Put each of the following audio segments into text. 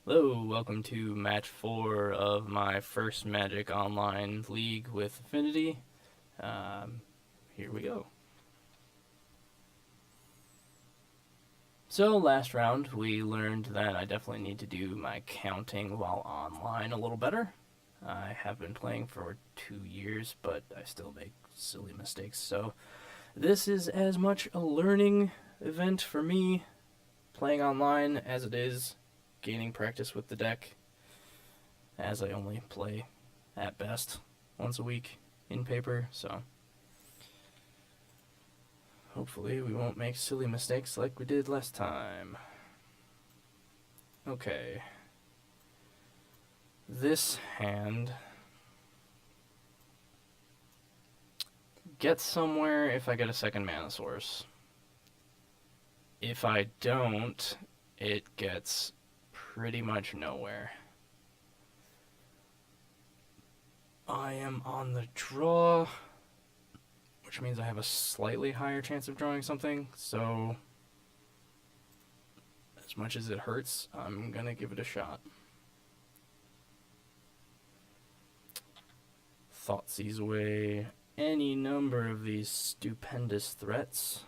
Hello, welcome to match 4 of my first Magic Online League with Affinity. Here we go. So last round we learned that I definitely need to do my counting while online a little better. I have been playing for 2 years, but I still make silly mistakes. So this is as much a learning event for me playing online as it is gaining practice with the deck, as I only play at best once a week in paper, so hopefully we won't make silly mistakes like we did last time. Okay. This hand gets somewhere if I get a second mana source. If I don't, it gets pretty much nowhere. I am on the draw, which means I have a slightly higher chance of drawing something, so as much as it hurts, I'm gonna give it a shot. Thought sees away any number of these stupendous threats.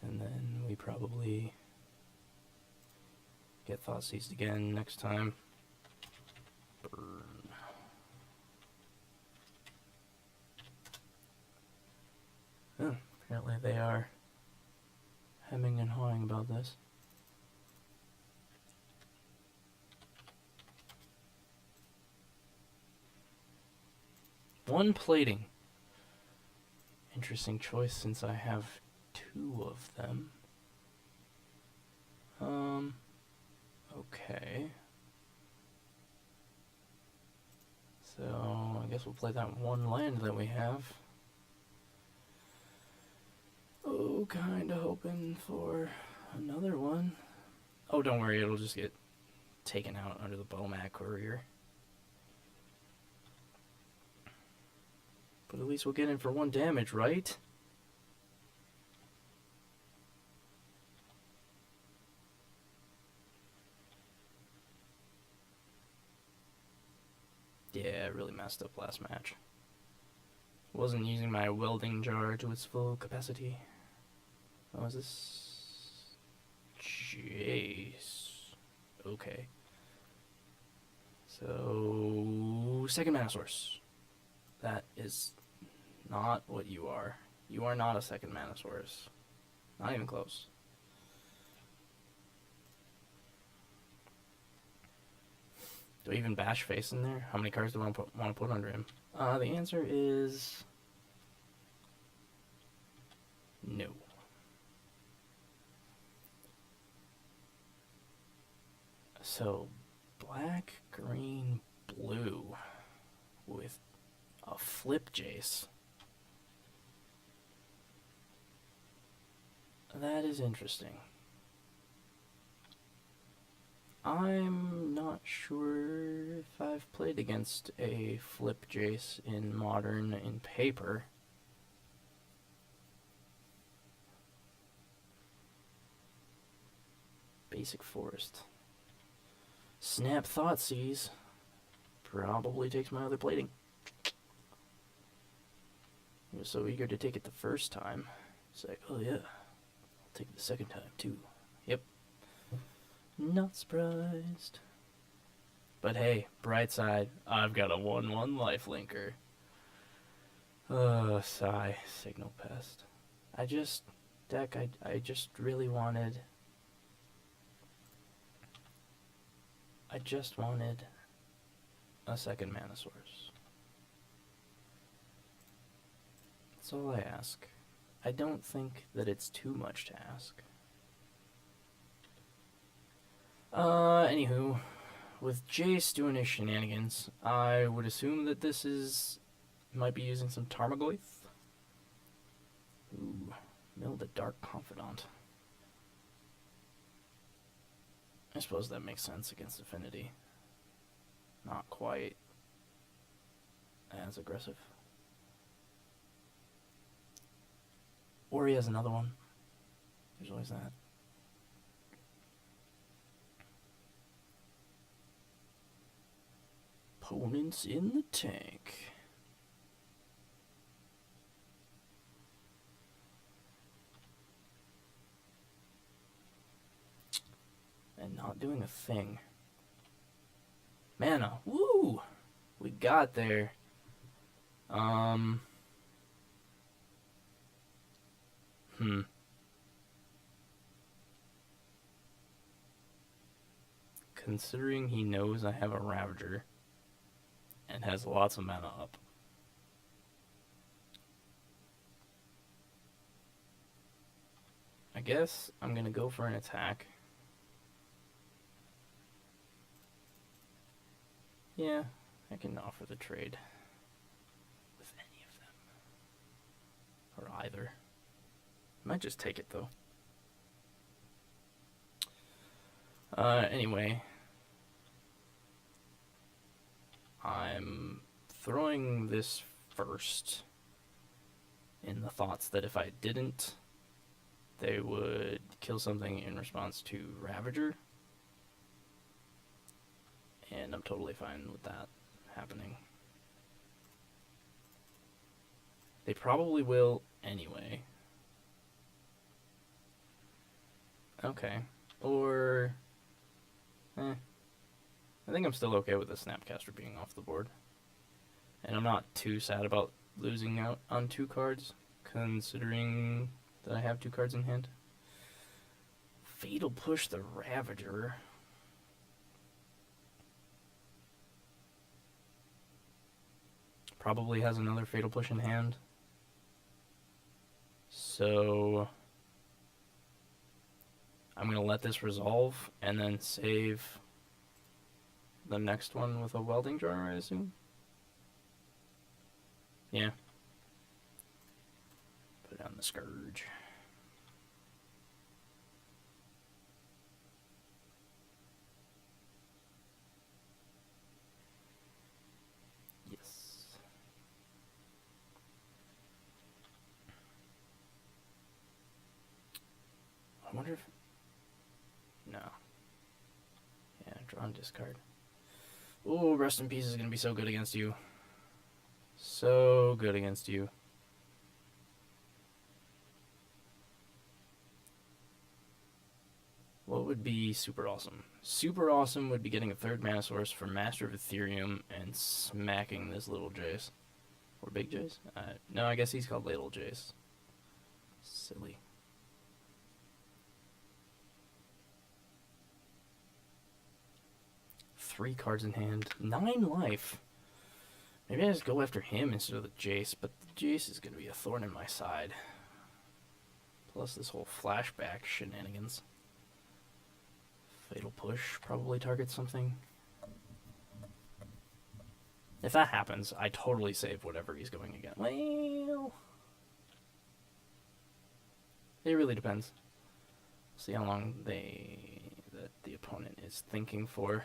And then we probably get thought seized again next time. Burn. Oh, apparently they are hemming and hawing about this. One plating. Interesting choice since I have 2 of them. Okay. So, I guess we'll play that one land that we have. Oh, kinda hoping for another one. Oh, don't worry, it'll just get taken out under the Bomat Courier. But at least we'll get in for 1 damage, right? Yeah, I really messed up last match. Wasn't using my welding jar to its full capacity. Oh, is this Jace? Okay. So, second mana source. That is not what you are. You are not a second mana source. Not even close. Do I even bash face in there? How many cards do I want to put under him? The answer is no. So, black, green, blue with a flip Jace. That is interesting. I'm not sure if I've played against a flip Jace in Modern in paper. Basic Forest. Snap Thoughtseize probably takes my other plating. I was so eager to take it the first time. It's like, oh yeah, I'll take it the second time too. Yep. Not surprised. But hey, bright side, I've got a 1/1 lifelinker. Oh, sigh. Signal Pest. I just really wanted... I just wanted a second mana source. That's all I ask. I don't think that it's too much to ask. Anywho, with Jace doing his shenanigans, I would assume that this is... might be using some Tarmogoyf. Ooh, Mill the Dark Confidant. I suppose that makes sense against Affinity. Not quite as aggressive. Or he has another one. There's always that. Opponents in the tank. And not doing a thing. Mana. Woo! We got there. Considering he knows I have a Ravager and has lots of mana up. I guess I'm gonna go for an attack. Yeah, I can offer the trade with any of them. Or either. I might just take it though. Anyway. I'm throwing this first in the thoughts that if I didn't, they would kill something in response to Ravager. And I'm totally fine with that happening. They probably will anyway. Okay. Or... I think I'm still okay with the Snapcaster being off the board. And I'm not too sad about losing out on 2 cards, considering that I have 2 cards in hand. Fatal Push the Ravager. Probably has another Fatal Push in hand. So I'm going to let this resolve and then save the next one with a Welding Jar, I assume? Yeah. Put down the Scourge. Yes. I wonder if... No. Yeah, draw and discard. Ooh, Rest in Peace is going to be so good against you. So good against you. What would be super awesome? Super awesome would be getting a 3rd mana source for Master of Ethereum and smacking this little Jace. Or Big Jace? No, I guess he's called Little Jace. Silly. Three cards in hand. 9 life. Maybe I just go after him instead of the Jace, but the Jace is going to be a thorn in my side. Plus this whole flashback shenanigans. Fatal Push probably targets something. If that happens, I totally save whatever he's going against. Well, it really depends. See how long that the opponent is thinking for.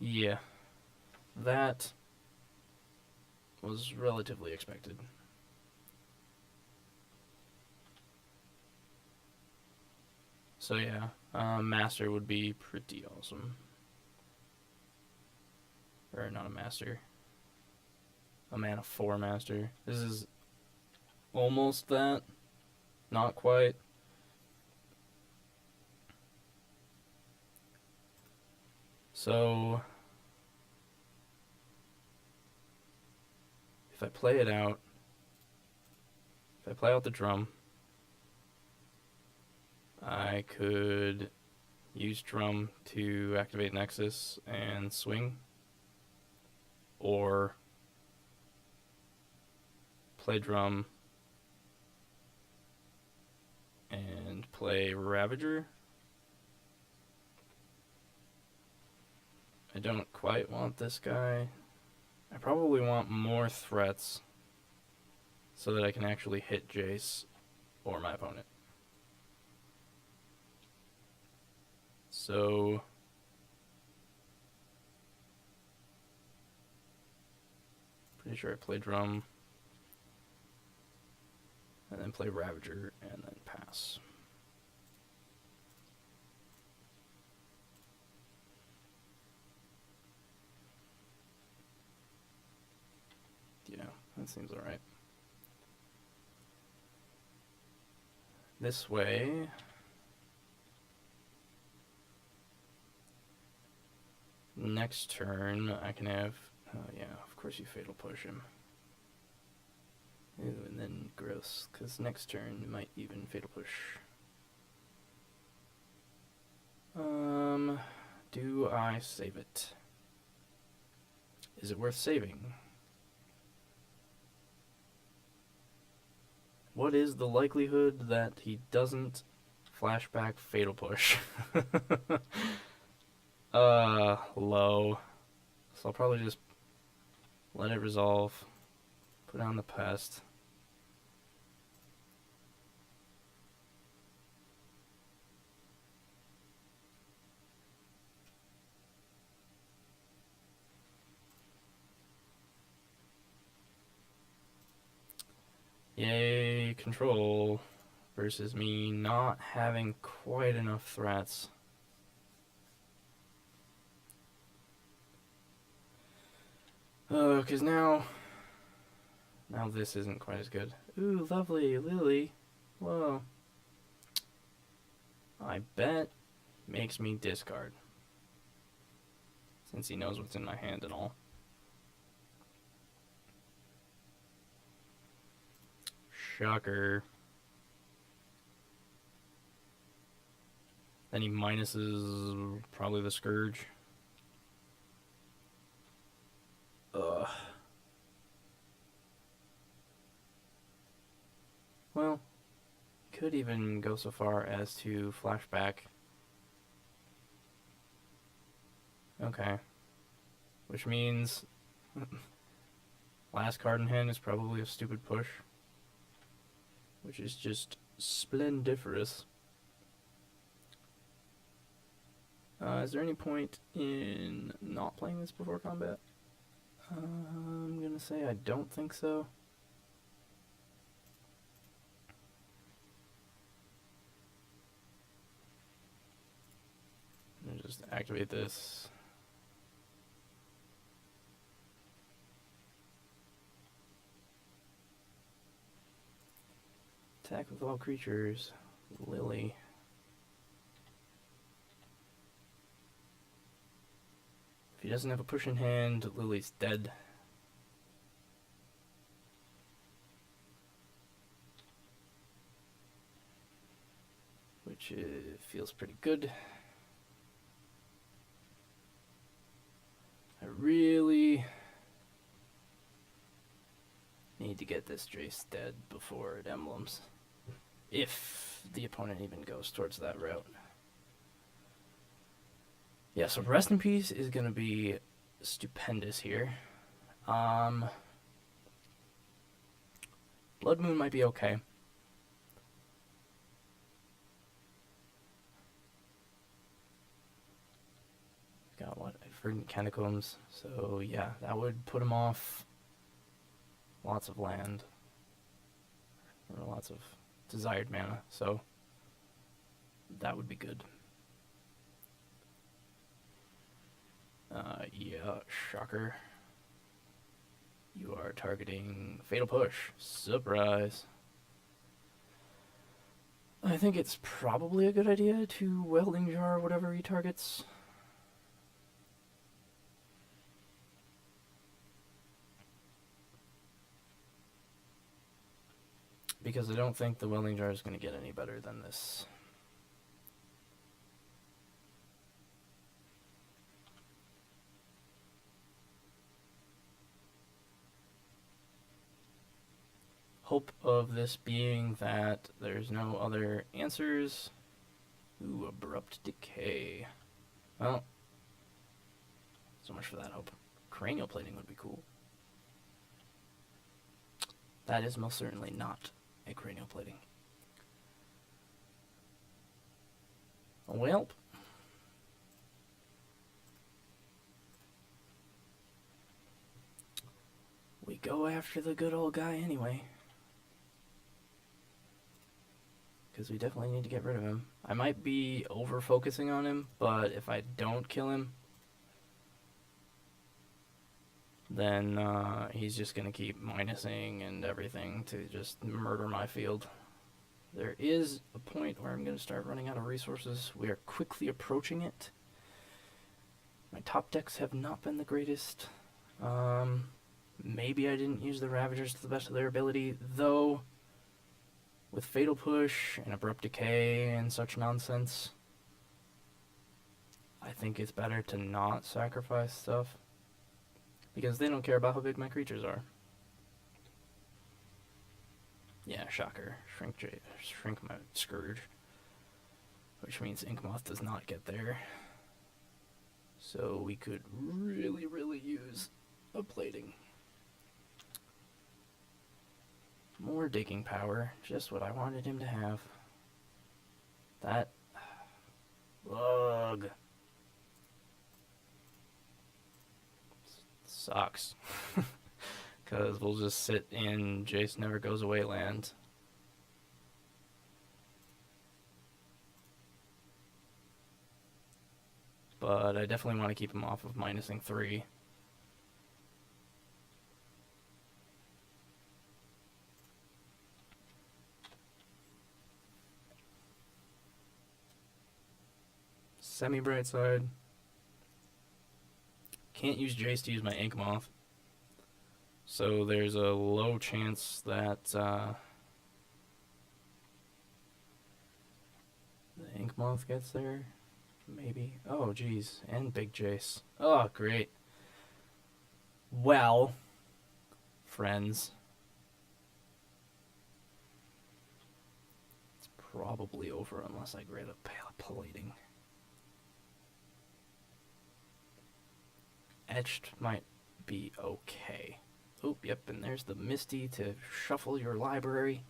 Yeah, that was relatively expected. So yeah, Master would be pretty awesome. Or not a Master. A mana 4 Master. This is almost that. Not quite. So if I play it out, if I play out the drum, I could use drum to activate Nexus and swing, or play drum and play Ravager. I don't quite want this guy. I probably want more threats so that I can actually hit Jace or my opponent. So pretty sure I play drum. then play Ravager, and then pass. Yeah, that seems alright. This way, next turn I can have, yeah, of course you Fatal Push him. Ooh, and then gross, because next turn you might even Fatal Push. Do I save it? Is it worth saving? What is the likelihood that he doesn't flashback Fatal Push? Low. So I'll probably just let it resolve. Put on the Pest. Yay, control. Versus me not having quite enough threats. Because now this isn't quite as good. Ooh, lovely, Lily. Whoa. I bet makes me discard. Since he knows what's in my hand and all. Shocker. Then he minuses probably the Scourge. Ugh. Well, could even go so far as to flashback. Okay. Which means last card in hand is probably a stupid push. Which is just splendiferous. Is there any point in not playing this before combat? I'm gonna say I don't think so. Just activate this. Attack with all creatures. Lily. If he doesn't have a push in hand, Lily's dead. Which feels pretty good. I really need to get this Jace dead before it emblems. If the opponent even goes towards that route. Yeah, so Rest in Peace is going to be stupendous here. Blood Moon might be okay. Got what? Verdant Catacombs. So yeah, that would put him off lots of land. Or lots of desired mana. So that would be good. Yeah, shocker. You are targeting Fatal Push. Surprise. I think it's probably a good idea to Welding Jar whatever he targets. Because I don't think the Welding Jar is going to get any better than this. Hope of this being that there's no other answers. Ooh, Abrupt Decay. Well, so much for that hope. Cranial Plating would be cool. That is most certainly not a Cranial Plating. Well, we go after the good old guy anyway. because we definitely need to get rid of him. I might be over-focusing on him, but if I don't kill him, then he's just going to keep minusing and everything to just murder my field. There is a point where I'm going to start running out of resources. We are quickly approaching it. My top decks have not been the greatest. Maybe I didn't use the Ravagers to the best of their ability, though with Fatal Push and Abrupt Decay and such nonsense, I think it's better to not sacrifice stuff, because they don't care about how big my creatures are. Yeah, shocker. Shrink my Scourge. Which means Inkmoth does not get there. So we could really, really use a plating. More digging power. Just what I wanted him to have. That... Ugh. Sucks. Because we'll just sit in Jace Never Goes Away land. But I definitely want to keep him off of minusing 3. Semi-bright side. Can't use Jace to use my Inkmoth. So there's a low chance that the Inkmoth gets there. Maybe. Oh, geez. And Big Jace. Oh, great. Well, friends, it's probably over unless I grab a plating. Etched might be okay. Oh, yep, and there's the Misty to shuffle your library.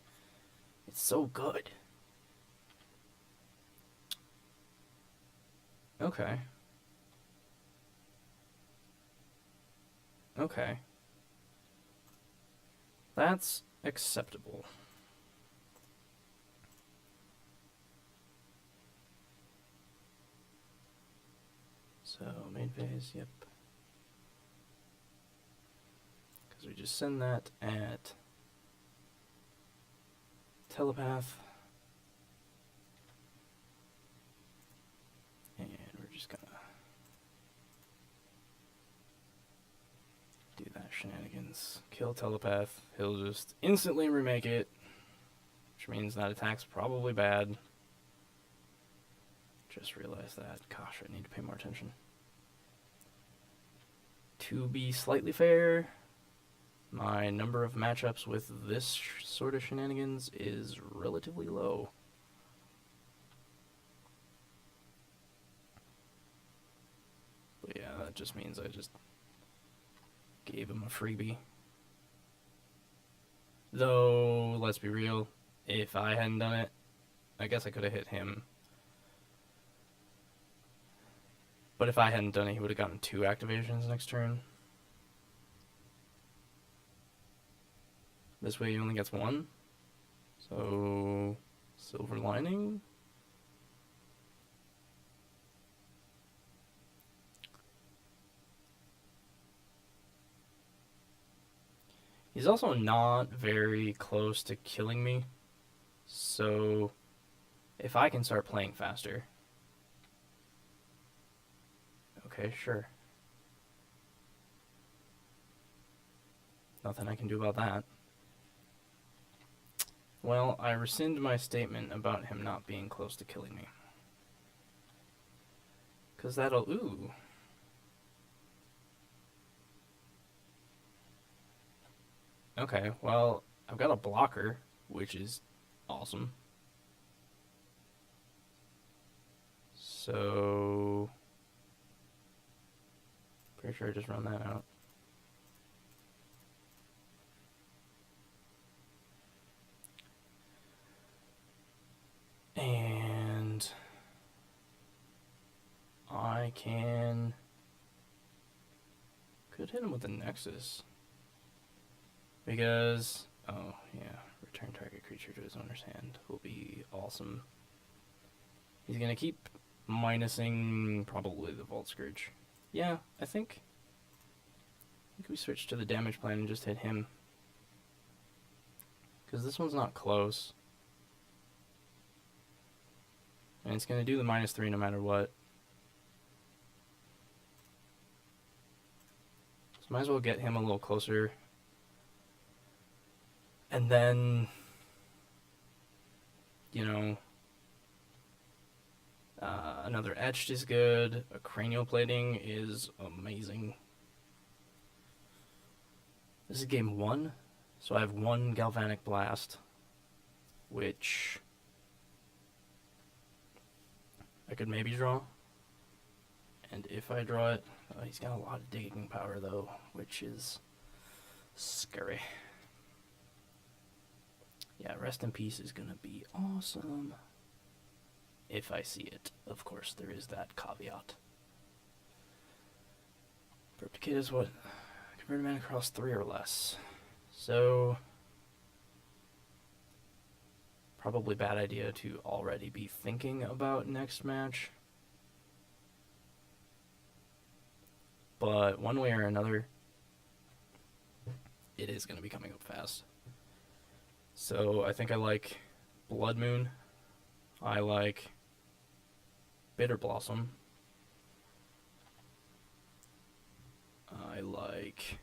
It's so good. Okay. Okay. That's acceptable. So, main phase, yep. Because we just send that at Telepath. And we're just gonna do that shenanigans. Kill Telepath. He'll just instantly remake it, which means that attack's probably bad. Just realized that. Gosh, I need to pay more attention. To be slightly fair, my number of matchups with this sort of shenanigans is relatively low. But yeah, that just means I just gave him a freebie. Though, let's be real, if I hadn't done it, I guess I could have hit him. But if I hadn't done it, he would have gotten 2 activations next turn. This way he only gets 1. So, Silver Lining? He's also not very close to killing me. So, if I can start playing faster. Okay, sure. Nothing I can do about that. Well, I rescind my statement about him not being close to killing me. 'Cause that'll... Ooh. Okay, well, I've got a blocker, which is awesome. So... Pretty sure I just run that out. And I can... Could hit him with the Nexus. Because... Oh, yeah. Return target creature to his owner's hand will be awesome. He's going to keep minusing probably the Vault Scourge. Yeah, I think we switch to the damage plan and just hit him. Because this one's not close. And it's going to do the -3 no matter what. So might as well get him a little closer. And then, you know, another Etched is good. A Cranial Plating is amazing. This is game 1. So I have 1 Galvanic Blast, which I could maybe draw. And if I draw it, he's got a lot of digging power though, which is scary. Yeah, Rest in Peace is gonna be awesome. If I see it, of course, there is that caveat. Perplicate is what? Convert a mana across 3 or less. So, probably bad idea to already be thinking about next match. But one way or another, it is going to be coming up fast. So I think I like Blood Moon. I like Bitter Blossom. I like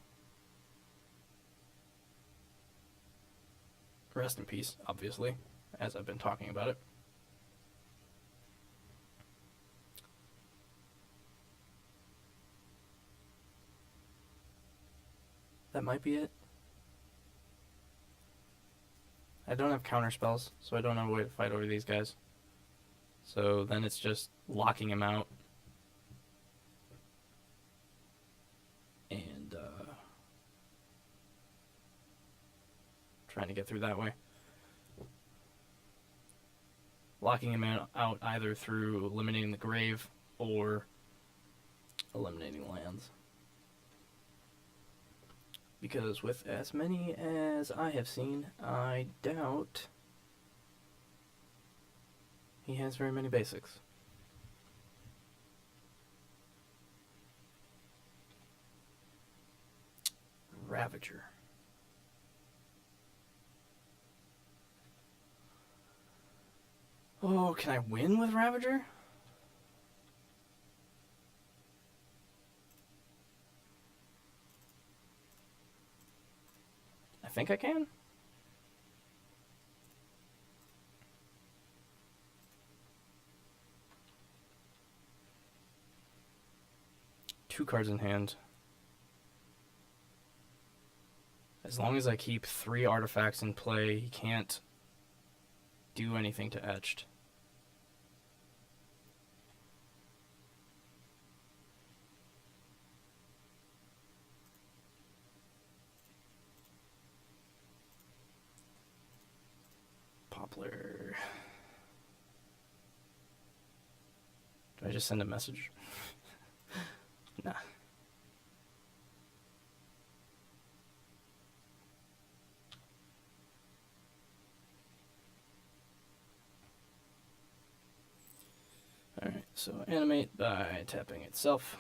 Rest in Peace, obviously, as I've been talking about it. That might be it. I don't have counter spells, so I don't have a way to fight over these guys. So then it's just locking him out. And trying to get through that way. Locking him out either through eliminating the grave or eliminating lands. Because with as many as I have seen, I doubt he has very many basics. Ravager. Oh, can I win with Ravager? I think I can. Two cards in hand. As long as I keep 3 artifacts in play, he can't do anything to Etched. Poplar. Do I just send a message? Nah. Alright, so animate by tapping itself.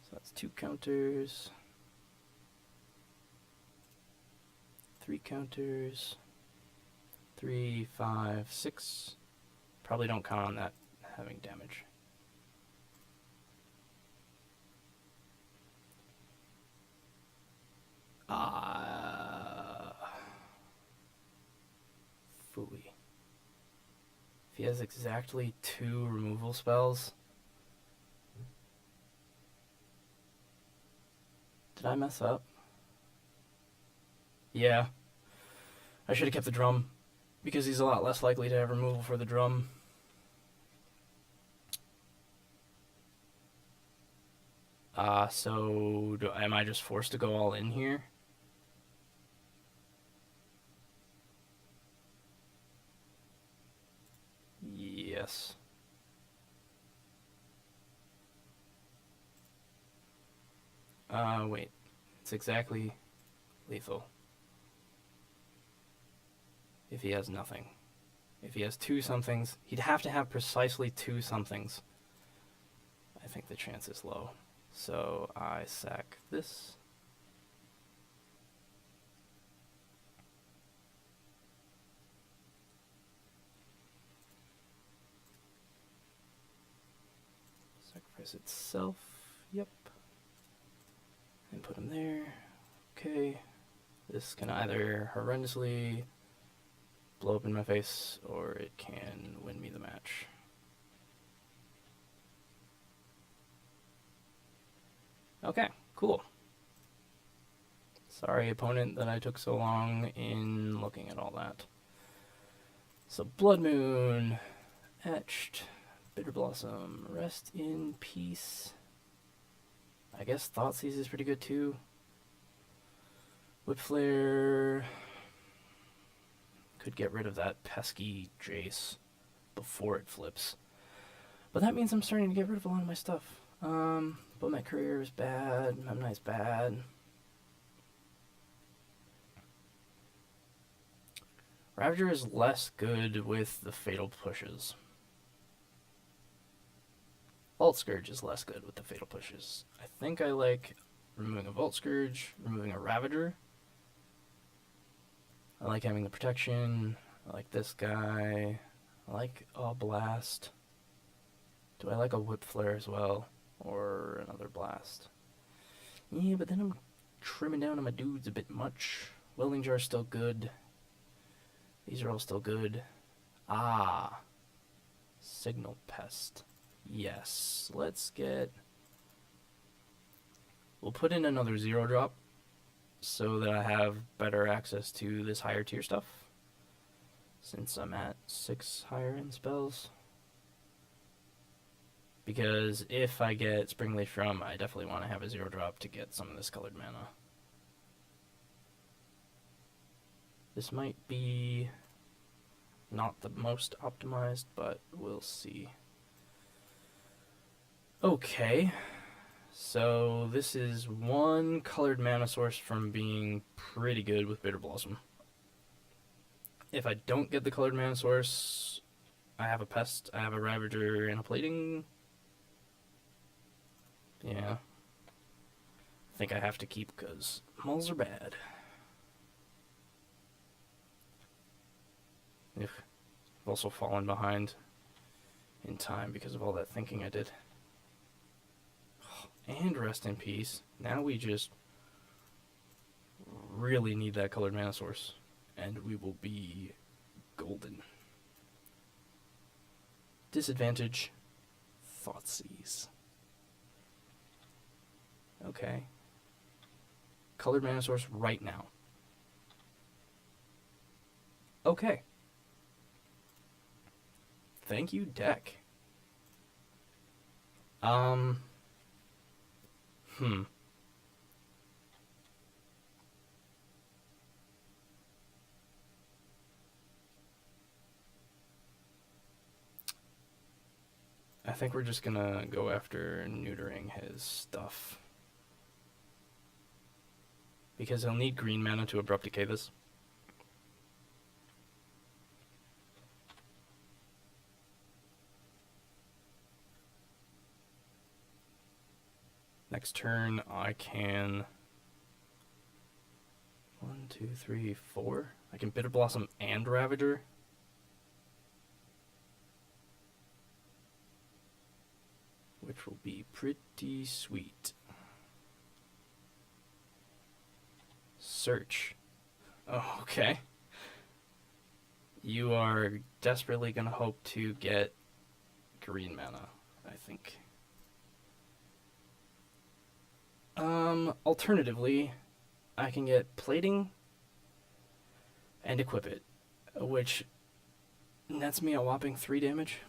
So that's 2 counters. 3 counters. 3, 5, 6. Probably don't count on that having damage. Phooey. If he has exactly 2 removal spells. Did I mess up? Yeah. I should have kept the drum, because he's a lot less likely to have removal for the drum. So am I just forced to go all in here? Yes. Wait. It's exactly lethal. If he has nothing. If he has 2 somethings, he'd have to have precisely 2 somethings. I think the chance is low. So I sack this. Sacrifice itself. Yep. And put him there. Okay. This can either horrendously blow up in my face, or it can win me the match. Okay, cool. Sorry, opponent, that I took so long in looking at all that. So, Blood Moon, Etched, Bitter Blossom, Rest in Peace. I guess Thoughtseize is pretty good too. Whip Flare. Could get rid of that pesky Jace before it flips. But that means I'm starting to get rid of a lot of my stuff. But my career is bad. Memnite's bad. Ravager is less good with the fatal pushes. Vault Scourge is less good with the fatal pushes. I think I like removing a Vault Scourge, removing a Ravager. I like having the protection. I like this guy. I like a Blast. Do I like a Whip Flare as well? Or another Blast? Yeah, but then I'm trimming down on my dudes a bit much. Welding Jar's still good. These are all still good. Ah. Signal Pest. Yes. Let's get... We'll put in another 0-drop so that I have better access to this higher tier stuff, since I'm at 6 higher end spells. Because if I get Springleaf from, I definitely want to have a 0-drop to get some of this colored mana. This might be not the most optimized, but we'll see. Okay. So this is 1 colored mana source from being pretty good with Bitter Blossom. If I don't get the colored mana source, I have a Pest, I have a Ravager, and a Plating. Yeah. I think I have to keep because mulls are bad. I've also fallen behind in time because of all that thinking I did. And Rest in Peace. Now we just really need that colored mana source, and we will be golden. Disadvantage, Thoughtseize. Okay. Colored mana source right now. Okay. Thank you, deck. I think we're just gonna go after neutering his stuff. Because he'll need green mana to Abrupt Decay this. Next turn I can... 1, 2, 3, 4. I can Bitter Blossom and Ravager. Which will be pretty sweet. Search. Oh, okay. You are desperately going to hope to get green mana, I think. Alternatively, I can get Plating and equip it, which nets me a whopping 3 damage.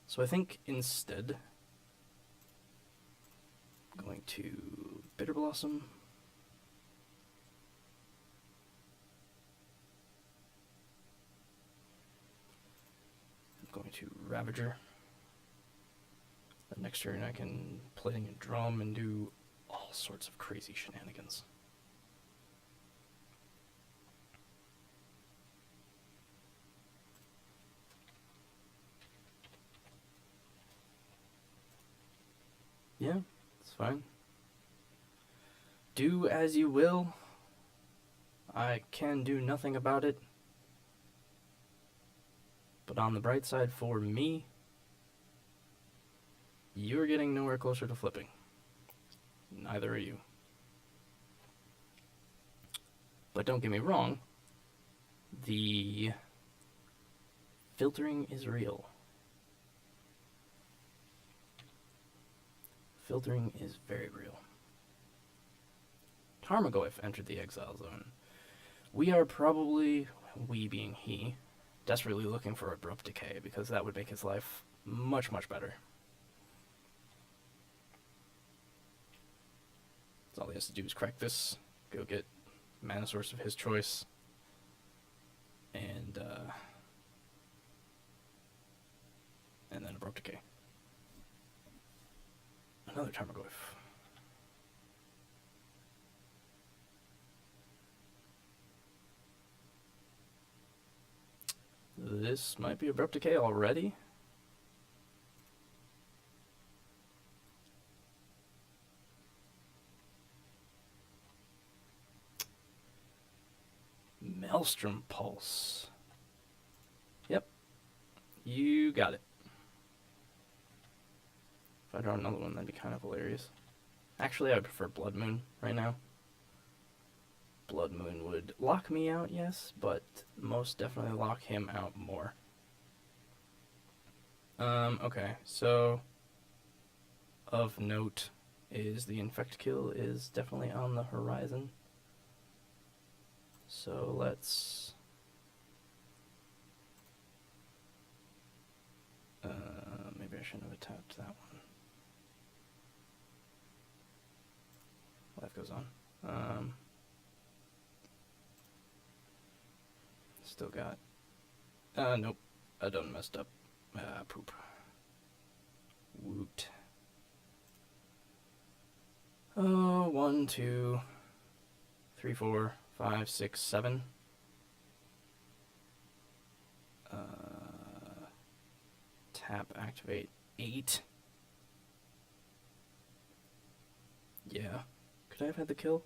So I think instead, I'm going to Bitter Blossom. I'm going to Ravager. The next turn I can Plating and Drum and do all sorts of crazy shenanigans. Yeah, it's fine. Do as you will. I can do nothing about it. But on the bright side for me, you're getting nowhere closer to flipping. Neither are you. But don't get me wrong, the filtering is real. Filtering is very real. Tarmogoyf entered the exile zone. We are probably, we being he, desperately looking for Abrupt Decay, because that would make his life much, much better. So all he has to do is crack this, go get mana source of his choice, and then Abrupt Decay. Another Tarmogoyf. This might be Abrupt Decay already. Maelstrom Pulse. Yep. You got it. If I draw another one, that'd be kind of hilarious. Actually, I would prefer Blood Moon right now. Blood Moon would lock me out, yes, but most definitely lock him out more. Okay, so of note is the Infect Kill is definitely on the horizon. So let's maybe I shouldn't have attacked that one. Life goes on. Still got nope, I done messed up. Poop. Woot. Oh, 1, 2, 3, 4, 5, 6, 7. Tap, activate 8. Yeah. Could I have had the kill?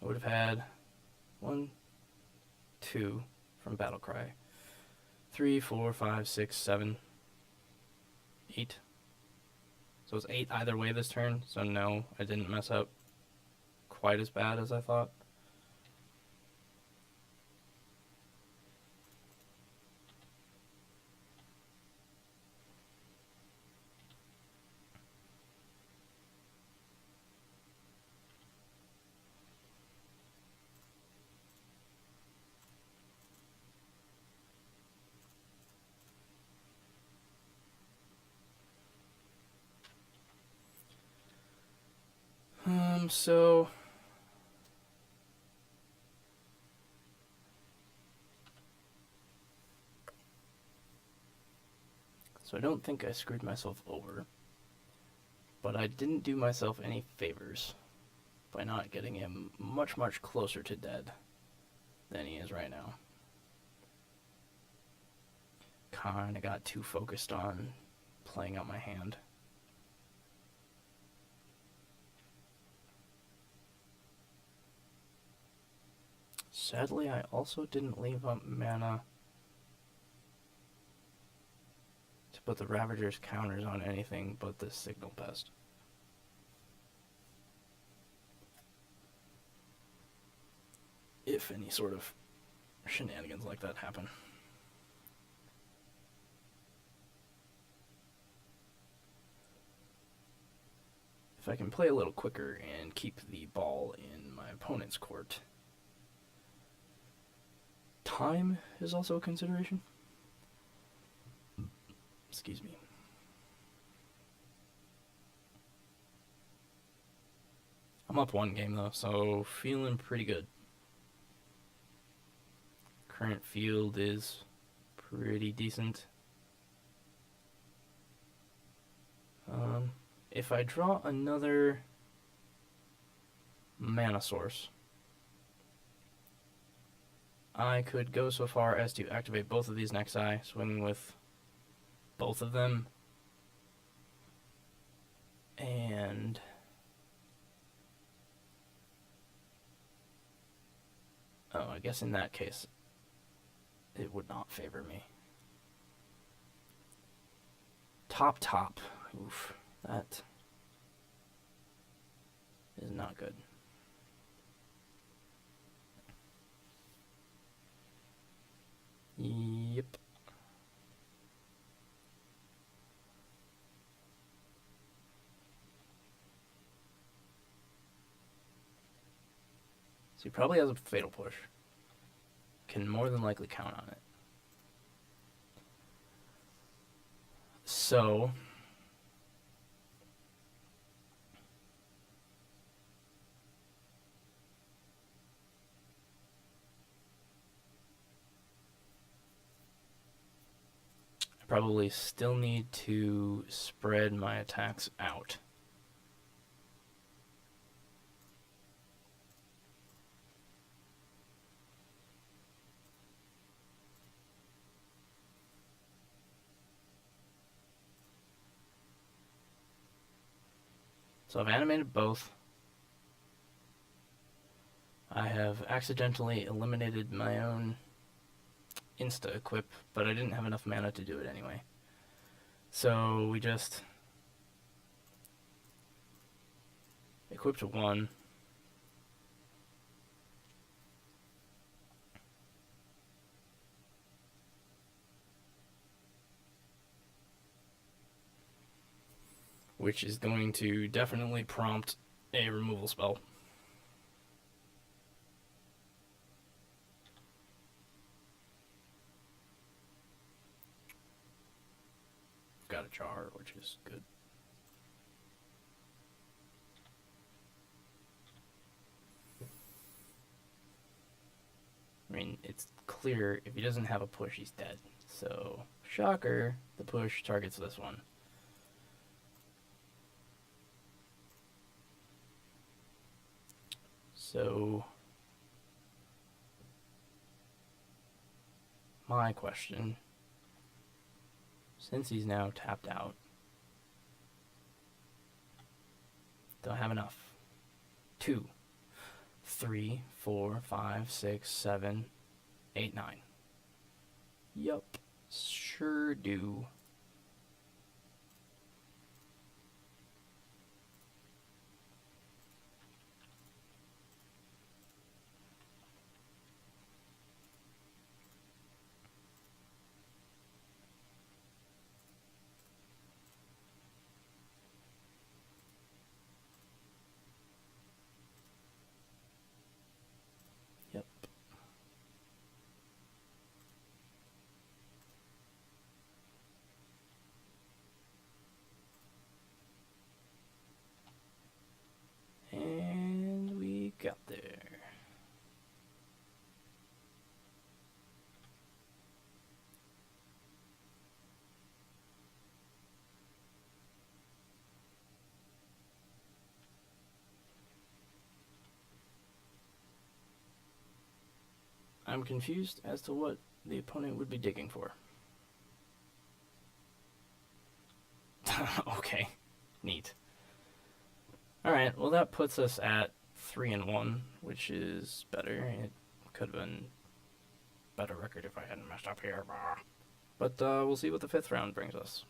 I would have had 1, 2 from Battlecry. 3, 4, 5, 6, 7, 8. So it's 8 either way this turn, so no, I didn't mess up quite as bad as I thought. So I don't think I screwed myself over, but I didn't do myself any favors by not getting him much, much closer to dead than he is right now. Kinda got too focused on playing out my hand. Sadly, I also didn't leave up mana to put the Ravager's counters on anything but the Signal Pest. If any sort of shenanigans like that happen. If I can play a little quicker and keep the ball in my opponent's court. Time is also a consideration. Excuse me. I'm up 1 game though, so feeling pretty good. Current field is pretty decent. If I draw another mana source, I could go so far as to activate both of these Nexi, swinging with both of them. And oh, I guess in that case, it would not favor me. Top. Oof, that is not good. Yep. So he probably has a Fatal Push. Can more than likely count on it. So I probably still need to spread my attacks out. So I've animated both. I have accidentally eliminated my own insta-equip, but I didn't have enough mana to do it anyway. So we just equipped one. Which is going to definitely prompt a removal spell. Got a jar, which is good. I mean, it's clear if he doesn't have a push, he's dead. So, shocker, the push targets this one. So, my question, since he's now tapped out, do I have enough? 2, 3, 4, 5, 6, 7, 8, 9. Yup, sure do. Yep. And we got there. I'm confused as to what the opponent would be digging for. Okay, neat. Alright, well that puts us at 3-1, which is better. It could have been a better record if I hadn't messed up here. But we'll see what the 5th round brings us.